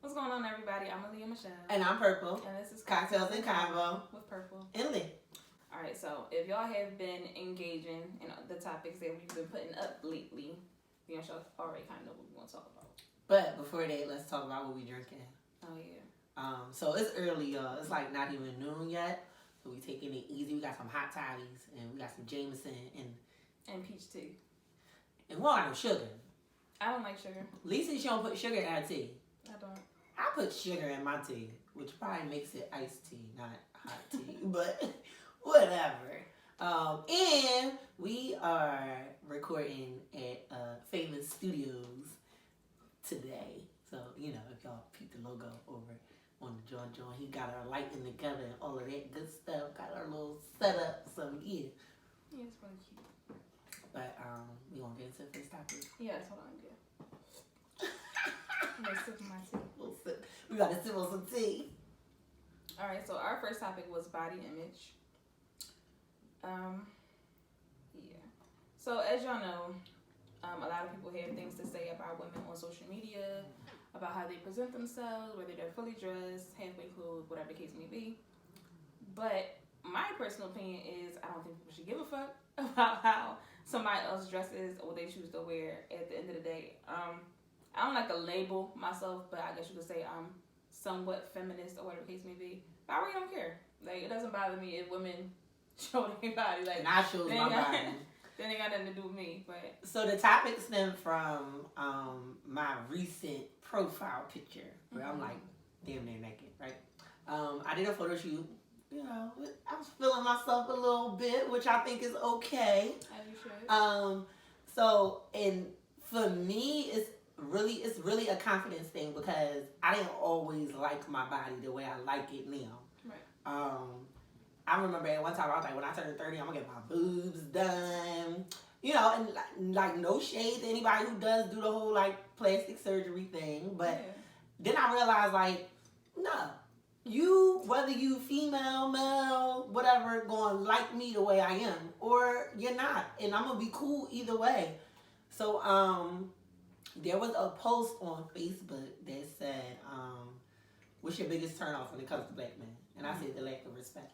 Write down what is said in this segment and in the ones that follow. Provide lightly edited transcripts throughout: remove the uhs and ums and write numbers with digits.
What's going on, everybody? I'm Aaliyah Michelle. And I'm Purple. And this is Cocktails and Convo with Purple. And Lee. Alright, so if y'all have been engaging in the topics that we've been putting up lately, y'all already kind of know what we want to talk about. But before that, let's talk about what we drinking. Oh, yeah. So it's early, y'all. It's like not even noon yet. So we taking it easy. We got some hot toddies and we got some Jameson and peach tea. And we don't have no sugar. I don't like sugar. Lisa, she don't put sugar in her tea. I don't. I put sugar in my tea, which probably makes it iced tea, not hot tea. But whatever. And we are recording at Famous Studios today. So, you know, if y'all peep the logo over on the John, he got our lighting together and all of that good stuff. Got our little setup. So, yeah. Yeah, it's really cute. But we gonna get into the first topic. Yes, hold on, yeah. I'm gonna sip my tea. We gotta sip on some tea. All right, so our first topic was body image. Yeah. So as y'all know, a lot of people have things to say about women on social media, about how they present themselves, whether they're fully dressed, halfway clothed, whatever the case may be. But my personal opinion is I don't think people should give a fuck about how somebody else dresses or what they choose to wear at the end of the day. I don't like to label myself, but I guess you could say I'm somewhat feminist or whatever the case may be. But I really don't care. Like, it doesn't bother me if women show their body. Like, and I show my body. Then they got nothing to do with me. But so the topic stemmed from my recent profile picture where I'm like damn near naked, right? I did a photo shoot. You know, I was feeling myself a little bit, which I think is okay. As you should. So, and for me, it's really a confidence thing because I didn't always like my body the way I like it now. Right. I remember at one time I was like, when I turn 30, I'm gonna get my boobs done. You know, and like no shade to anybody who does do the whole like plastic surgery thing. But then I realized like, no. You, whether you female, male, whatever, gonna like me the way I am, or you're not, and I'm gonna be cool either way. So, there was a post on Facebook that said, what's your biggest turnoff when it comes to black men? And I said the lack of respect.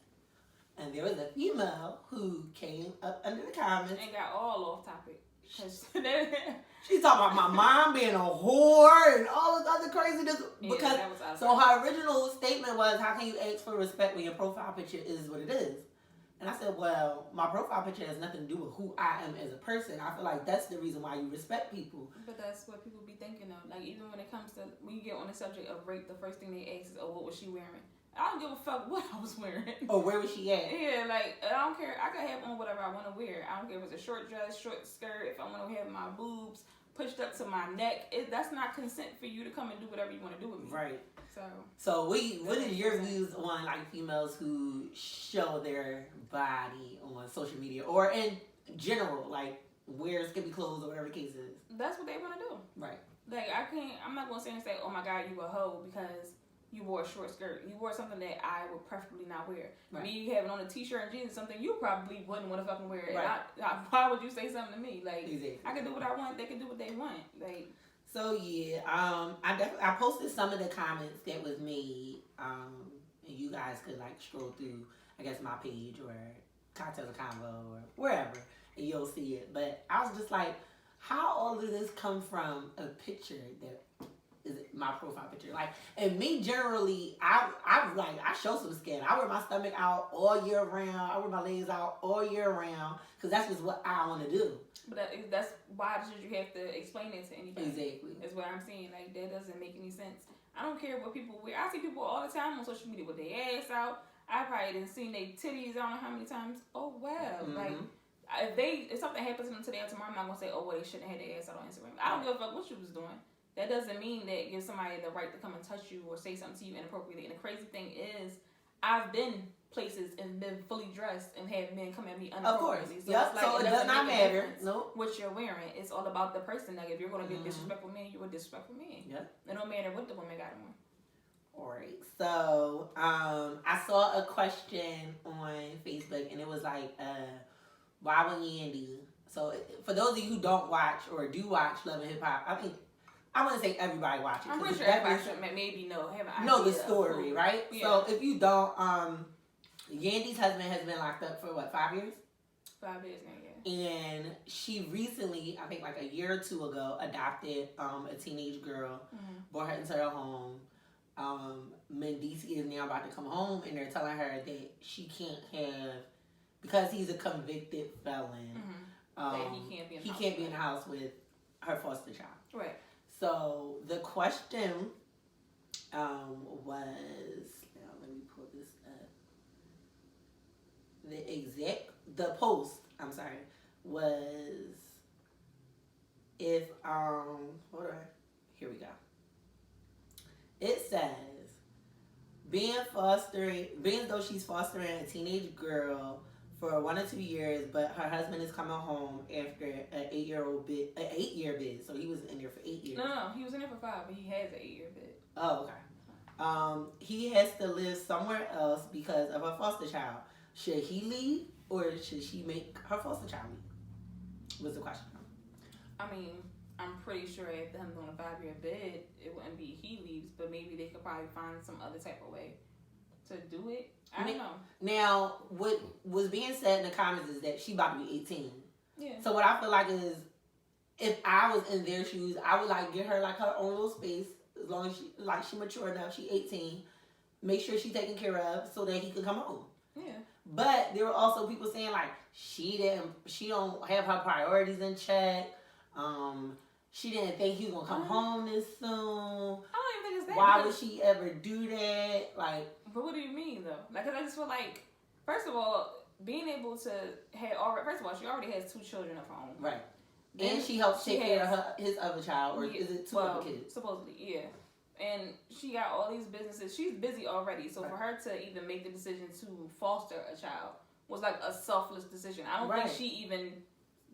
And there was a female who came up under the comments and got all off topic. She's talking about my mom being a whore and all this other craziness. Because so her original statement was, how can you ask for respect when your profile picture is what it is? And I said, well, my profile picture has nothing to do with who I am as a person. I feel like that's the reason why you respect people. But that's what people be thinking of. Like, even when it comes to, when you get on the subject of rape, the first thing they ask is, oh, what was she wearing? I don't give a fuck what I was wearing. Oh, where was she at? Yeah, like, I don't care. I can have on whatever I want to wear. I don't care if it's a short dress, short skirt, if I want to have my boobs pushed up to my neck. That's not consent for you to come and do whatever you want to do with me. Right. So what is your views on, like, females who show their body on social media or in general, like, wear skimpy clothes or whatever the case is? That's what they want to do. Right. Like, I'm not going to sit and say, oh my God, you a hoe because you wore a short skirt. You wore something that I would preferably not wear. Right. Me having on a t-shirt and jeans is something you probably wouldn't want to fucking wear. Right. Why would you say something to me? Like, exactly. I can do what I want. They can do what they want. Like. So yeah, I posted some of the comments that was made, and you guys could like scroll through, I guess my page or Cocktails and Convo or wherever, and you'll see it. But I was just like, how all of this come from a picture that is my profile picture? Like, and me generally, I show some skin. I wear my stomach out all year round. I wear my legs out all year round because that's just what I want to do. But that's why should you have to explain it to anybody? Exactly. That's what I'm saying. Like, that doesn't make any sense. I don't care what people wear. I see people all the time on social media with their ass out. I probably didn't see their titties. I don't know how many times. Oh well. Like, if something happens to them today or tomorrow, I'm not gonna say, oh well, they shouldn't have their ass out on Instagram. I don't give a fuck what you was doing. That doesn't mean that gives somebody the right to come and touch you or say something to you inappropriately. And the crazy thing is, I've been places and been fully dressed and had men come at me inappropriately. Of course. So it does not matter. Nope. What you're wearing. It's all about the person. Like, if you're going to be a disrespectful man, you're a disrespectful man. Yep. It don't matter what the woman got on. Alright, so I saw a question on Facebook and it was like, why would Yandy? So for those of you who don't watch or do watch Love and Hip Hop, I think I wouldn't say everybody watch it. I'm pretty sure everybody should maybe know the story, right? Yeah. So if you don't, Yandy's husband has been locked up for what, 5 years? 5 years now, yeah. And she recently, I think like a year or two ago, adopted a teenage girl, brought her into her home. Mendici is now about to come home, and they're telling her that she can't have, because he's a convicted felon. That he can't be in the house with her foster child. Right. So the question was, now let me pull this up. The post, I'm sorry, was if hold on, here we go. It says, being though she's fostering a teenage girl for 1 or 2 years, but her husband is coming home after an 8-year bid. So he was in there for 8 years. No, he was in there for 5, but he has an 8-year bid. Oh, okay. He has to live somewhere else because of her foster child. Should he leave, or should she make her foster child leave? Was the question. I mean, I'm pretty sure after him doing a 5-year bid, it wouldn't be he leaves, but maybe they could probably find some other type of way to do it. I don't know. Now, what was being said in the comments is that she about to be 18. Yeah. So what I feel like is, if I was in their shoes, I would like get her like her own little space, as long as she mature enough. She 18. Make sure she's taken care of so that he can come home. Yeah. But there were also people saying like she don't have her priorities in check. She didn't think he was gonna come home this soon. I don't even think it's that. Why would she ever do that? Like, but what do you mean though? Like, 'cause I just feel like, first of all, being able to have first of all, she already has 2 children of her own. Right. And she helps take care of his other child, or is it 2 other kids? Supposedly, yeah. And she got all these businesses. She's busy already. So for her to even make the decision to foster a child was like a selfless decision. I don't think she even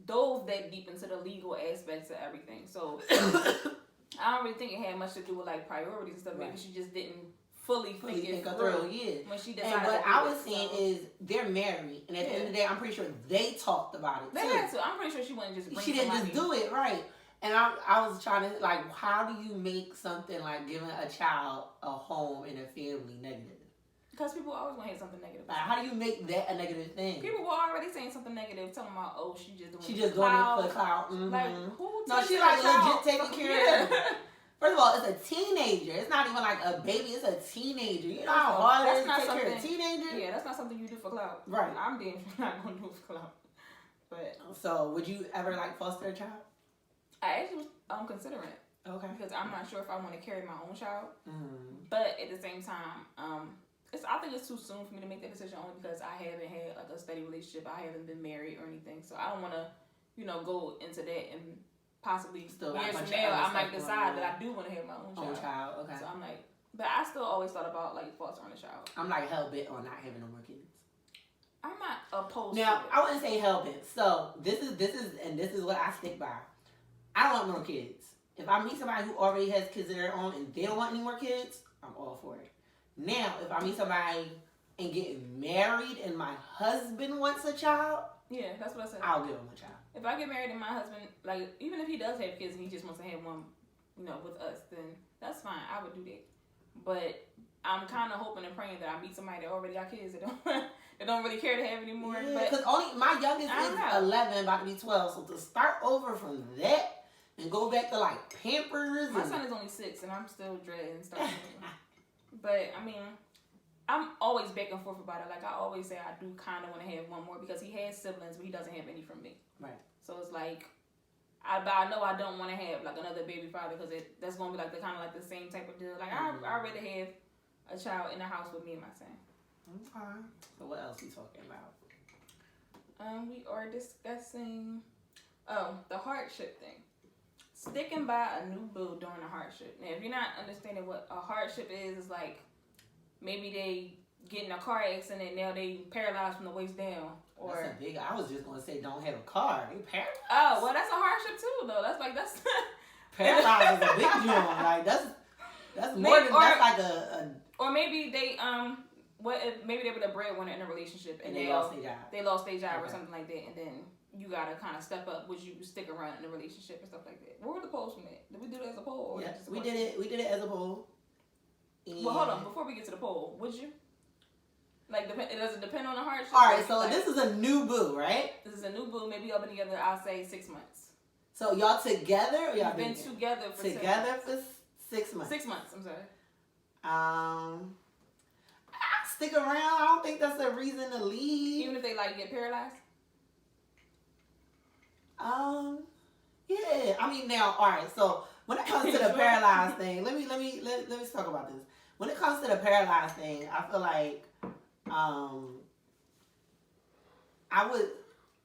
dove that deep into the legal aspects of everything. So I don't really think it had much to do with like priorities and stuff. Maybe she just didn't fully think it through. When she decided. And what I was saying is they're married, and at the end of the day, I'm pretty sure they talked about it. They had to. I'm pretty sure she wouldn't just bring She didn't just do it, right? And I was trying to, like, how do you make something like giving a child a home and a family negative? Because people always want to hear something negative. Like, how do you make that a negative thing? People were already saying something negative, telling about, oh, she just doing it for clout. Like, who? No, she like legit taking care of it. First of all, it's a teenager. It's not even like a baby. It's a teenager. You know how hard it is to take care of a teenager? Yeah, that's not something you do for clout. Right. I'm being not going to do it for clout. But so, would you ever like foster a child? I actually was considering it. Okay. Because I'm not sure if I want to carry my own child. But at the same time, I think it's too soon for me to make that decision, only because I haven't had like a steady relationship. I haven't been married or anything, so I don't want to, go into that and possibly years from now I might decide that I do want to have my own child. Okay. So I'm like, but I still always thought about like fostering a child. I'm like hell bent on not having no more kids. I'm not opposed. Now to it. I wouldn't say hell bent. So this is what I stick by. I don't want more kids. If I meet somebody who already has kids of their own and they don't want any more kids, I'm all for it. Now, if I meet somebody and get married and my husband wants a child, yeah, that's what I said. I'll give him a child. If I get married and my husband, like, even if he does have kids and he just wants to have one, with us, then that's fine. I would do that. But I'm kind of hoping and praying that I meet somebody that already got kids that don't really care to have anymore. Yeah, because only my youngest is 11, about to be 12. So to start over from that and go back to like Pampers. My son is only 6 and I'm still dreading stuff. But I mean, I'm always back and forth about it. Like I always say, I do kind of want to have one more because he has siblings, but he doesn't have any from me. Right. So it's like, I know I don't want to have like another baby father because that's gonna be like the kind of like the same type of deal. Like I rather have a child in the house with me and my son. Okay. So what else are we talking about? We are discussing the hardship thing. Sticking by a new boo during a hardship. Now, if you're not understanding what a hardship is like maybe they get in a car accident and now they paralyzed from the waist down. Or that's a big. I was just gonna say don't have a car. They paralyzed. Oh well, that's a hardship too, though. That's paralyzed is a big joint. Like that's more than that's like a. Or maybe they maybe they were the breadwinner in a relationship and they lost their job. They lost their job or something like that, and then you gotta kind of step up? Would you stick around in a relationship and stuff like that? Where were the polls from that? Did we do it as a poll? Or Yeah, just a we question? did it. We did it as a poll. And Well, hold on. Before we get to the poll, would you? Like, does it depend on the hardship? All right, so like, this is a new boo, right? This is a new boo. Maybe y'all been together, I'll say 6 months. So y'all together or y'all You've been together for 6 months. for 6 months? 6 months, I'm sorry. I stick around. I don't think that's a reason to leave. Even if they, like, get paralyzed? Yeah. I mean, now, all right. So when it comes to the paralyzed thing, let me talk about this. When it comes to the paralyzed thing, I feel like, I would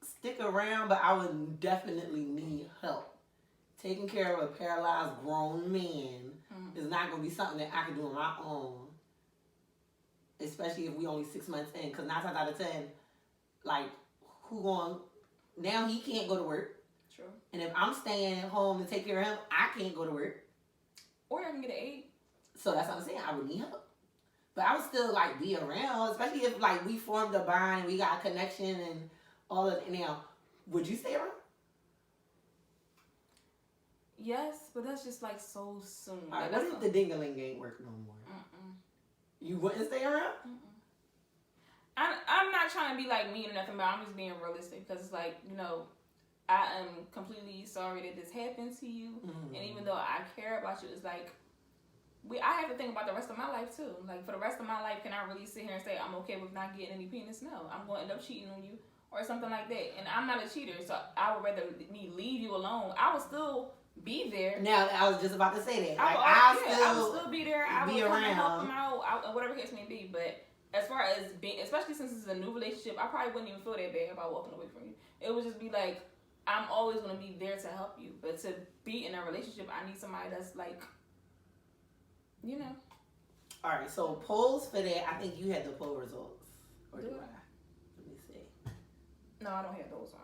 stick around, but I would definitely need help. Taking care of a paralyzed grown man is not going to be something that I can do on my own. Especially if we only 6 months in. Because 9 times out of 10, like, now he can't go to work. True. And if I'm staying at home to take care of him, I can't go to work. Or I can get an aid. So that's what I'm saying. I would need help. But I would still, like, be around. Especially if, like, we formed a bond and we got a connection and all of it. Now, would you stay around? Yes, but that's just, like, so soon. All right, like, what if the ding-a-ling ain't work no more? You wouldn't stay around? I'm not trying to be, like, mean or nothing, but I'm just being realistic. Because it's like, you know, I am completely sorry that this happened to you. And even though I care about you, it's like, I have to think about the rest of my life, too. Like, for the rest of my life, can I really sit here and say, I'm okay with not getting any penis? No. I'm going to end up cheating on you or something like that. And I'm not a cheater, so I would rather me leave you alone. I would still be there. Now, I was just about to say that. Like, I would still be there. I would be come and around. help them out, whatever case may be. But as far as being, especially since it's a new relationship, I probably wouldn't even feel that bad about walking away from you. It would just be like, I'm always going to be there to help you. But to be in a relationship, I need somebody that's like, you know. All right, so polls for that, I think you had the poll results. Or do I? Let me see. No, I don't have those ones.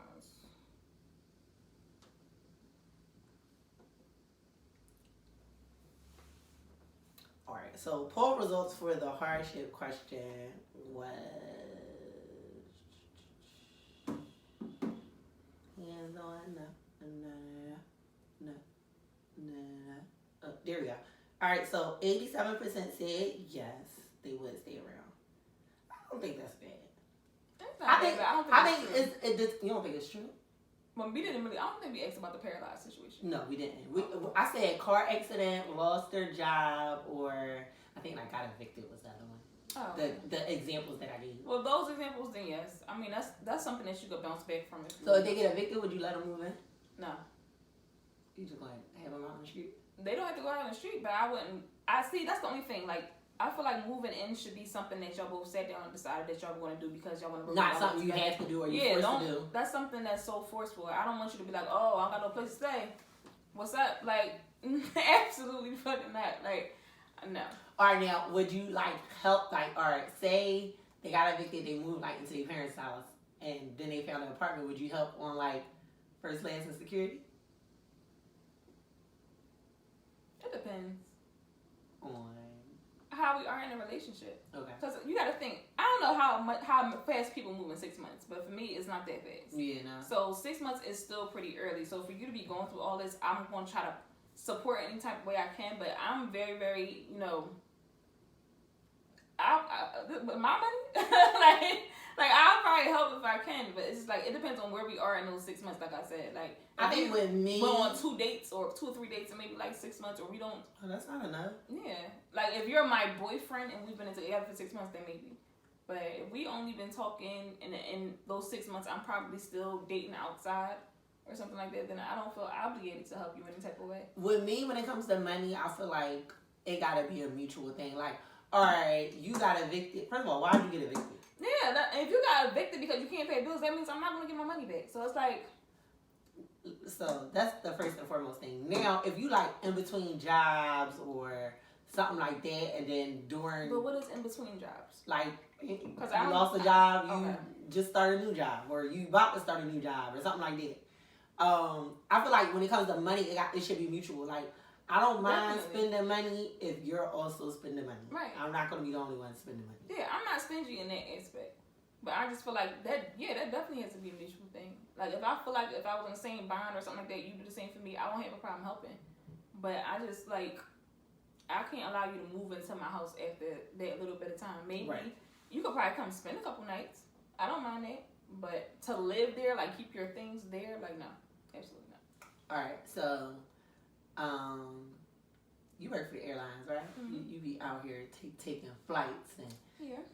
All right, so poll results for the hardship question was hands on, there we go. All right, so 87% said yes, they would stay around. I don't think that's bad. I think you don't think it's true? Well, we didn't really. I don't think we asked about the paralyzed situation. No, we didn't. I said car accident, lost their job, or I think I got evicted was the other one. Oh. The examples that I gave. Well, those examples, then yes. I mean, that's something that you could bounce back from. So if they get evicted, would you let them move in? No. You just gonna have them out on the street? They don't have to go out on the street, but I wouldn't. I see. That's the only thing. Like, I feel like moving in should be something that y'all both sat down and decided that y'all want to do because y'all want to. Not something you have to do or you're forced to do. That's something that's so forceful. I don't want you to be like, oh, I got no place to stay. What's up? Like, absolutely fucking not. Like, no. All right, now, would you like help? Like, all right, say they got evicted, they moved like into their parents' house, and then they found an apartment. Would you help on like first class and security? It depends on how we are in a relationship. Okay. Because you got to think. I don't know how fast people move in 6 months, but for me, it's not that fast. Yeah, no. So 6 months is still pretty early. So for you to be going through all this, I'm going to try to support any type of way I can. But I'm very, very, you know, my money, like I'll probably help if I can, but it's just like it depends on where we are in those 6 months. Like I said, like I think with me, we're on 2 dates or 2 or 3 dates, and maybe like 6 months, or we don't. Oh, that's not enough. Yeah, like if you're my boyfriend and we've been together for 6 months, then maybe. But if we only been talking in those 6 months, I'm probably still dating outside or something like that. Then I don't feel obligated to help you in any type of way. With me, when it comes to money, I feel like it gotta be a mutual thing. Like, all right, you got evicted. First of all, why did you get evicted? Yeah, if you got evicted because you can't pay bills, that means I'm not going to get my money back. So it's like... So that's the first and foremost thing. Now, if you like in between jobs or something like that, and then during... But what is in between jobs? Like, you I lost a job, you okay. just started a new job, or you about to start a new job, or something like that. I feel like when it comes to money, it should be mutual. Like, I don't mind spending money if you're also spending money. Right. I'm not going to be the only one spending money. Yeah, I'm not stingy in that aspect. But I just feel like that definitely has to be a mutual thing. Like if I feel like if I was in the same bond or something like that, you do the same for me, I won't have a problem helping. But I just like I can't allow you to move into my house after that little bit of time. Maybe you could probably come spend a couple nights. I don't mind that. But to live there, like keep your things there, like no, absolutely not. All right, so you work for the airlines, right? Mm-hmm. You be out here taking flights and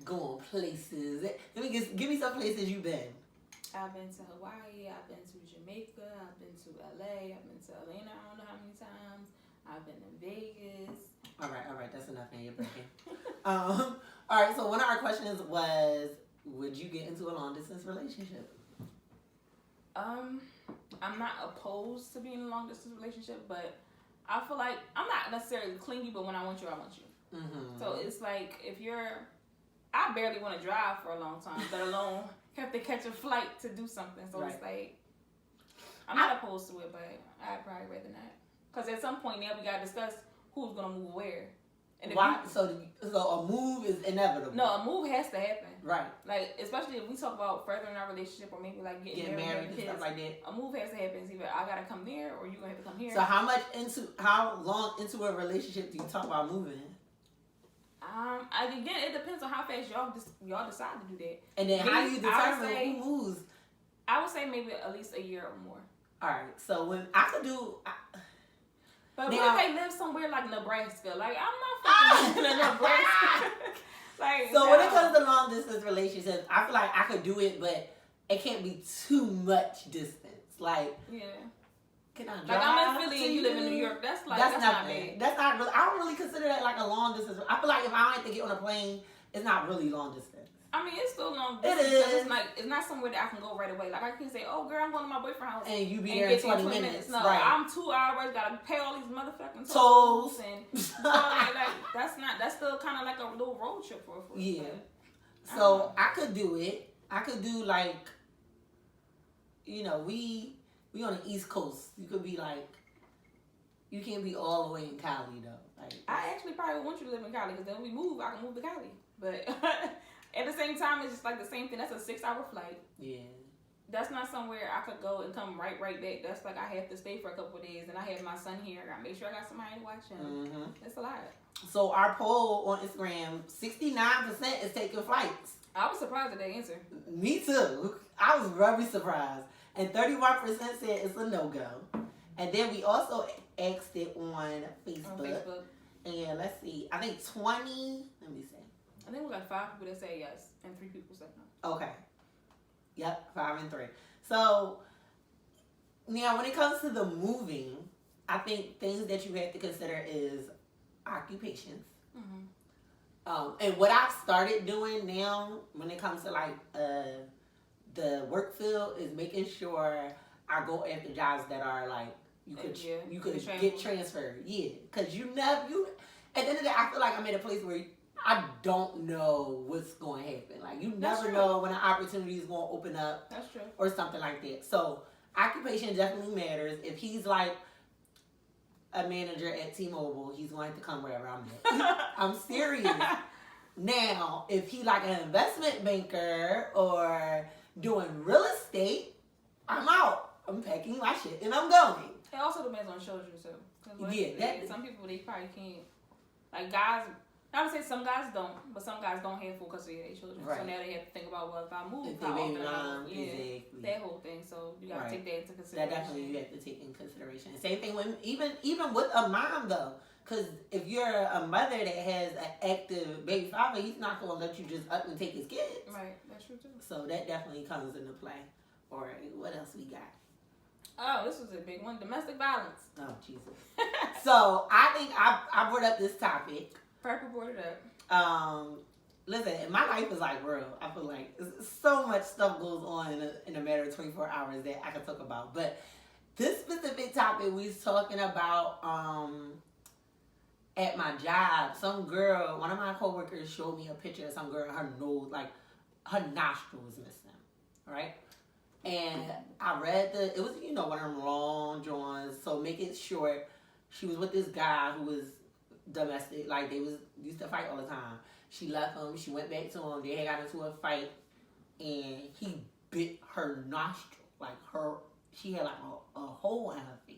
going places. Let me give me some places you've been. I've been to Hawaii. I've been to Jamaica. I've been to LA. I've been to Atlanta. I don't know how many times. I've been to Vegas. All right, that's enough. Now you're breaking. All right, so one of our questions was, would you get into a long distance relationship? I'm not opposed to being in a long distance relationship, but I feel like I'm not necessarily clingy, but when I want you, I want you. Mm-hmm. So it's like I barely want to drive for a long time, let alone have to catch a flight to do something. So it's like, I'm not opposed to it, but I'd probably rather not. Because at some point now we got to discuss who's going to move where. And why? So a move is inevitable. No, a move has to happen. Right. Like, especially if we talk about furthering our relationship or maybe like getting married and stuff like that. A move has to happen. It's either I got to come there or you're going to have to come here. So how long into a relationship do you talk about moving? Again, it depends on how fast y'all decide to do that. And then how do you determine who moves? I would say maybe at least a year or more. All right. So when I could do. But what if they live somewhere like Nebraska? Like, I'm not fucking in Nebraska. Like, so when it comes to long distance relationships, I feel like I could do it, but it can't be too much distance. Like, can I drive? Like, I'm in Philly and you live in New York. That's not bad. That's not really. I don't really consider that like a long distance. I feel like if I don't have to get on a plane, it's not really long distance. I mean, it's still long distance. It is. It's not somewhere that I can go right away. Like, I can say, oh, girl, I'm going to my boyfriend's house. And you be there in 20 minutes. No, right. I'm 2 hours, got to pay all these motherfucking tolls. And that's still kind of like a little road trip for us. Yeah. So I could do it. I could do like, we on the East Coast. You could be like, you can't be all the way in Cali though. Like, I actually probably want you to live in Cali because then when we move, I can move to Cali. But at the same time, it's just like the same thing. That's a 6-hour flight. Yeah. That's not somewhere I could go and come right back. That's like I have to stay for a couple of days. And I have my son here. I gotta make sure I got somebody to watch him. Mm-hmm. It's a lot. So our poll on Instagram, 69% is taking flights. I was surprised at that answer. Me too. I was very surprised. And 31% said it's a no-go. And then we also asked it on Facebook. And let's see. I think 20, let me see. I think it was like 5 people that say yes and 3 people said no. Okay. Yep, 5 and 3. So now when it comes to the moving, I think things that you have to consider is occupations. Mm-hmm. And what I've started doing now when it comes to like the work field is making sure I go after jobs that are like you could get transferred. Yeah, because at the end of the day, I feel like I'm at a place where I don't know what's going to happen. Like, you never know when an opportunity is going to open up. That's true. Or something like that. So, occupation definitely matters. If he's like a manager at T-Mobile, he's going to come wherever I'm at. I'm serious. Now, if he like an investment banker or doing real estate, I'm out. I'm packing my shit and I'm going. It also depends on children, too. Yeah. Some people, they probably can't. Like, guys... I would say some guys don't, but some guys don't have full custody of their children. Right. So now they have to think about, well, if I move, how often I move. Exactly. That whole thing. So you got to take that into consideration. That definitely you have to take in consideration. Same thing with even with a mom though, because if you're a mother that has an active baby father, he's not going to let you just up and take his kids. Right. That's true too. So that definitely comes into play. All right. What else we got? Oh, this was a big one. Domestic violence. Oh Jesus. So I think I brought up this topic. Purple brought it up. Listen, my life is like real. I feel like so much stuff goes on in a matter of 24 hours that I can talk about. But this specific topic we was talking about at my job. Some girl, one of my coworkers showed me a picture of some girl, her nose, like her nostril was missing, right? And I read it was, one of them long drawings. So make it short, she was with this guy who was domestic, like they used to fight all the time. She left him, she went back to him, they had got into a fight, and he bit her nostril, like she had like a hole in her face.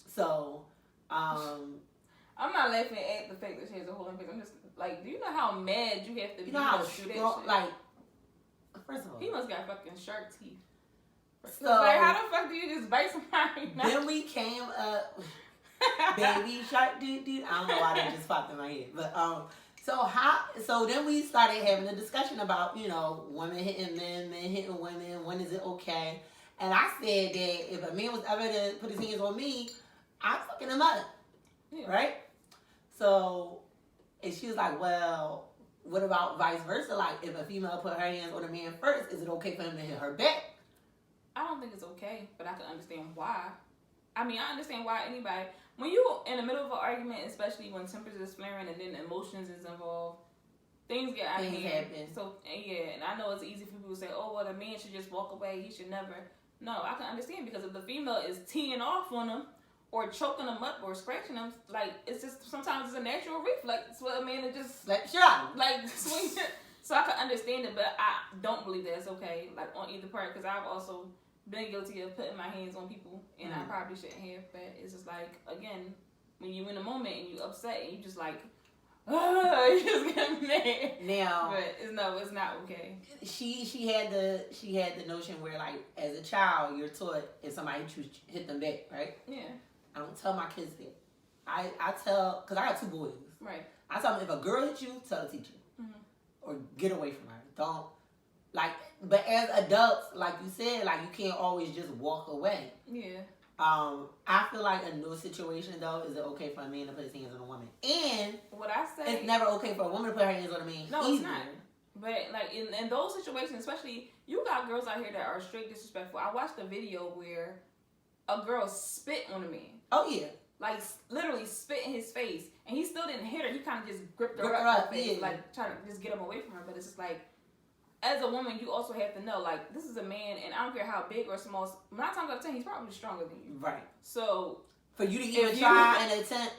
So, I'm not laughing at the fact that she has a hole in her face. I'm just like, do you know how mad you have to be? You know how to do that shit? like, first of all, he must got fucking shark teeth. So, like, how the fuck do you just bite somebody? Then we came up, baby shark, dude. I don't know why that just popped in my head, but So then we started having a discussion about, you know, women hitting men, men hitting women. When is it okay? And I said that if a man was ever to put his hands on me, I'm fucking him up, right? So, and she was like, well, what about vice versa? Like, if a female put her hands on a man first, is it okay for him to hit her back? I don't think it's okay, but I can understand why. I mean, I understand why anybody, when you in the middle of an argument, especially when tempers is flaring and then emotions is involved, things get out of hand. Happen. So, yeah, and I know it's easy for people to say, oh, well, the man should just walk away. He should never. No, I can understand, because if the female is teeing off on him or choking him up or scratching him, like, it's just, sometimes it's a natural reflex for a man to just, like, shut like, swing. So I can understand it, but I don't believe that it's okay, like, on either part, because I've also been guilty of putting my hands on people, and I probably shouldn't have, but it's just like, again, when you in a moment and you upset and you just like, you just get mad. Now, but it's not okay. She had the notion where, like, as a child, you're taught if somebody hit them back, right? Yeah. I don't tell my kids that. I tell, because I got 2 boys. Right. I tell them, if a girl hits you, tell the teacher. Or get away from her. Don't, like, but as adults, like you said, like, you can't always just walk away. Yeah. I feel like in those situations, though, is it okay for a man to put his hands on a woman? And what I say, it's never okay for a woman to put her hands on a man. No, either. it's not. But, like, in those situations, especially, you got girls out here that are straight disrespectful. I watched a video where a girl spit on a man. Oh, yeah. Like, literally spit in his face. And he still didn't hit her. He kind of just gripped her up in the face, yeah. like, trying to just get him away from her. But it's just like, as a woman, you also have to know, like, this is a man, and I don't care how big or small. 9 times out of 10, he's probably stronger than you. Right. So, for you to even try and attempt,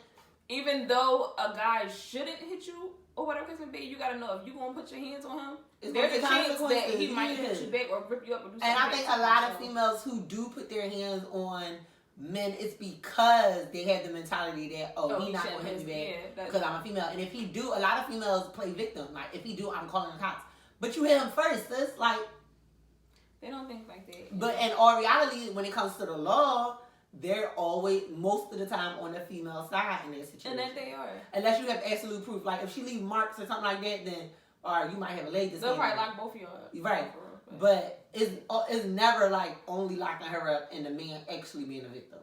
even though a guy shouldn't hit you or whatever it may be, you gotta know if you gonna put your hands on him, there's a chance that he might hit you back or grip you up or do something. And I think a lot of females who do put their hands on men, it's because they have the mentality that, he's not gonna hit me back because I'm a female. And if he do, a lot of females play victim. Like, if he do, I'm calling the cops. But you hit him first, sis. Like, they don't think like that. But in all reality, when it comes to the law, they're always, most of the time, on the female side in that situation. And that they are. Unless you have absolute proof. Like, if she leave marks or something like that, then, or you might have a leg this. They'll probably lock both of y'all up. Right. But it's never, like, only locking her up and the man actually being a victim.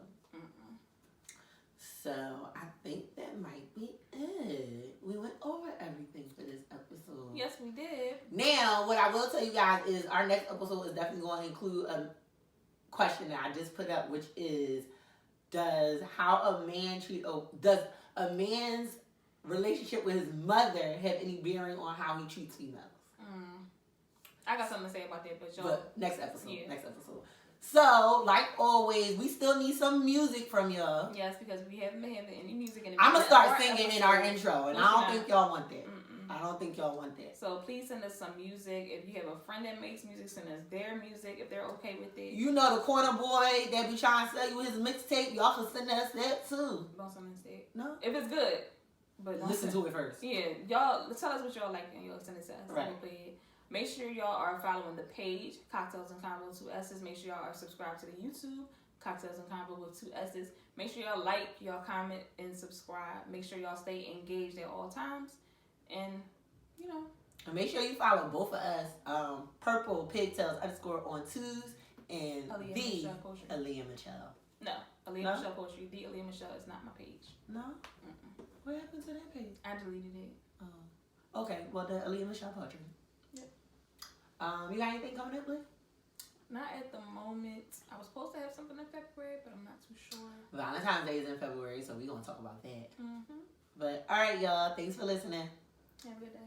So, I think that might be it. We went over everything for this episode. Yes, we did. Now, what I will tell you guys is our next episode is definitely going to include a question that I just put up, which is, does a man's relationship with his mother have any bearing on how he treats females? I got something to say about that, but next episode. So, like always, we still need some music from y'all. Yes, because we haven't been having any music in the I'm going to start singing in our intro, and I don't think y'all want that. I don't think y'all want that. So please send us some music. If you have a friend that makes music, send us their music if they're okay with it. You know the corner boy that be trying to sell you his mixtape, y'all can send us that too. Don't send us that. No? If it's good. But listen to it first. Yeah. Y'all tell us what y'all like and y'all send it to us. Right. Make sure y'all are following the page, Cocktails and Convo 2 S's. Make sure y'all are subscribed to the YouTube, Cocktails and Convo with 2 S's. Make sure y'all like, y'all comment, and subscribe. Make sure y'all stay engaged at all times. And, you know. And make sure you follow both of us, Purple Pigtails _ on 2s and Aaliyah Michelle. No, Aaliyah Michelle Poetry. The Aaliyah Michelle is not my page. No? What happened to that page? I deleted it. Oh. Okay, well, the Aaliyah Michelle Poetry. Yep. You got anything coming up, Blue? Not at the moment. I was supposed to have something in February, but I'm not too sure. Valentine's Day is in February, so we're going to talk about that. But, all right, y'all. Thanks for listening. Have a good day.